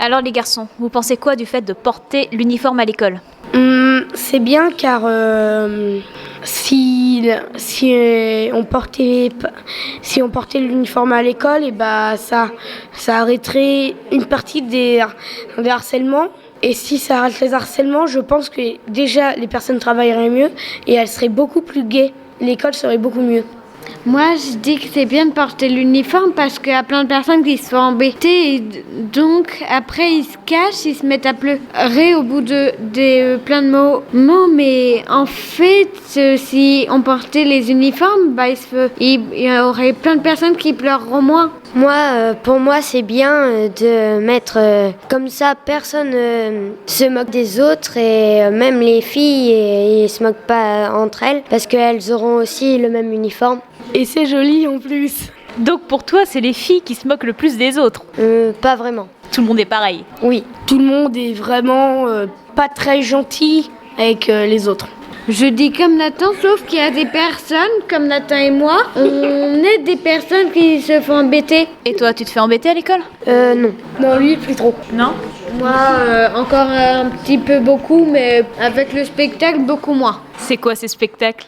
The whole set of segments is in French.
Alors les garçons, vous pensez quoi du fait de porter l'uniforme à l'école? C'est bien car si on portait l'uniforme à l'école, et ça arrêterait une partie des harcèlements. Et si ça arrête les harcèlements, je pense que déjà les personnes travailleraient mieux et elles seraient beaucoup plus gaies. L'école serait beaucoup mieux. Moi, je dis que c'est bien de porter l'uniforme parce qu'il y a plein de personnes qui se font embêter et donc après ils se cachent, ils se mettent à pleurer au bout de plein de mots. Mais en fait, si on portait les uniformes, il y aurait plein de personnes qui pleureront moins. Pour moi, c'est bien de mettre comme ça, personne se moque des autres et même les filles, ils se moquent pas entre elles parce qu'elles auront aussi le même uniforme. Et c'est joli en plus. Donc pour toi, c'est les filles qui se moquent le plus des autres? Pas vraiment. Tout le monde est pareil? Oui. Tout le monde est vraiment pas très gentil avec les autres. Je dis comme Nathan, sauf qu'il y a des personnes, comme Nathan et moi, on est des personnes qui se font embêter. Et toi, tu te fais embêter à l'école? Non. Non, lui, plus trop. Non? Moi, encore un petit peu beaucoup, mais avec le spectacle, beaucoup moins. C'est quoi ces spectacles?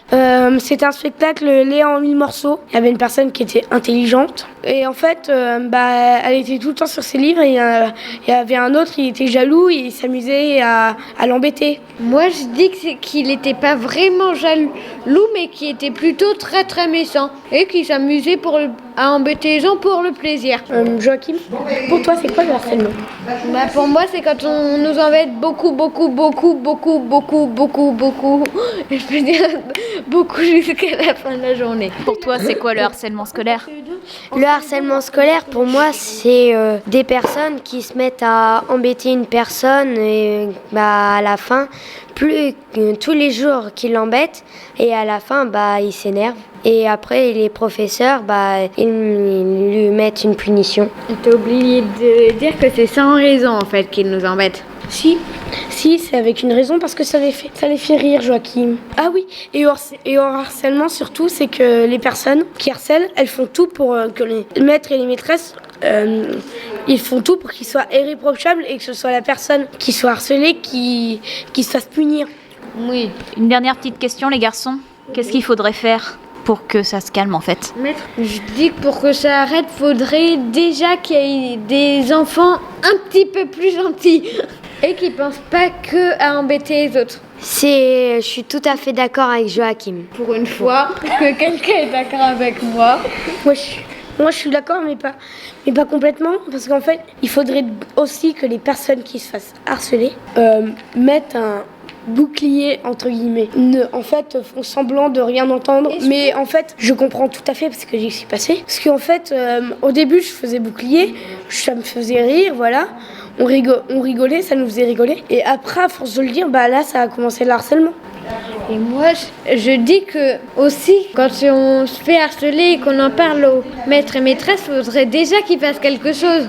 C'était un spectacle Léa en 1000 morceaux. Il y avait une personne qui était intelligente. Et en fait, elle était tout le temps sur ses livres. Et il y avait un autre qui était jaloux et il s'amusait à l'embêter. Moi, je dis qu'il n'était pas vraiment jaloux, mais qu'il était plutôt très très méchant. Et qu'il s'amusait à embêter les gens pour le plaisir. Joachim, pour toi, c'est quoi le harcèlement? Pour moi, c'est quand on nous embête beaucoup. Et je peux dire beaucoup jusqu'à la fin de la journée. Pour toi, c'est quoi le harcèlement scolaire? Le harcèlement scolaire, pour moi, c'est des personnes qui se mettent à embêter une personne et à la fin, tous les jours qu'ils l'embêtent et à la fin, il s'énerve. Et après, les professeurs, ils lui mettent une punition. T'as oublié de dire que c'est sans raison en fait qu'ils nous embêtent. Si, c'est avec une raison parce que ça les fait rire, Joachim. Ah oui, et au harcèlement surtout, c'est que les personnes qui harcèlent, elles font tout pour que les maîtres et les maîtresses, ils font tout pour qu'ils soient irréprochables et que ce soit la personne qui soit harcelée qui se fasse punir. Oui. Une dernière petite question, les garçons. Qu'est-ce qu'il faudrait faire pour que ça se calme en fait? Je dis que pour que ça arrête, faudrait déjà qu'il y ait des enfants un petit peu plus gentils et qui pensent pas que à embêter les autres. Je suis tout à fait d'accord avec Joachim. Pour une fois que quelqu'un est d'accord avec moi. Moi, je suis d'accord, mais pas complètement, parce qu'en fait, il faudrait aussi que les personnes qui se fassent harceler mettent un bouclier entre guillemets. En fait, font semblant de rien entendre. Mais en fait, je comprends tout à fait parce que j'y suis passée. Parce qu'en fait, au début, je faisais bouclier, ça me faisait rire, voilà. On rigolait, ça nous faisait rigoler. Et après, à force de le dire, là, ça a commencé le harcèlement. Et moi, je dis que aussi, quand on se fait harceler et qu'on en parle aux maîtres et maîtresses, il faudrait déjà qu'ils fassent quelque chose.